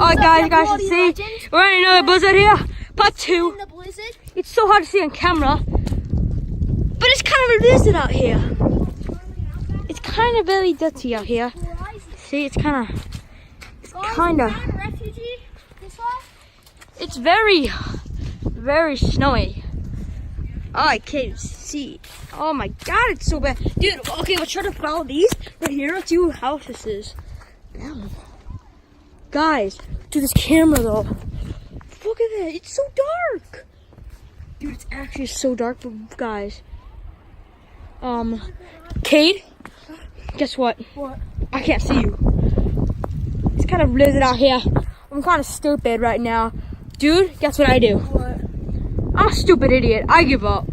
Alright guys, you guys can see we're in another blizzard here. Part 2. In the blizzard. It's so hard to see on camera, but it's kind of a blizzard out here. It's kind of very dirty out here. See, it's kind of. It's very, very snowy. I can't see. Oh my god, it's so bad. Dude, okay, we'll try to follow these. Right here, let's see who house this is. Damn. Guys, to this camera though. Look at that, it's so dark. Dude, it's actually so dark, but guys. Cade, guess what? What? I can't see you. It's kind of blizzard out here. I'm kind of stupid right now. Dude, guess what I do? What? I'm a stupid idiot. I give up.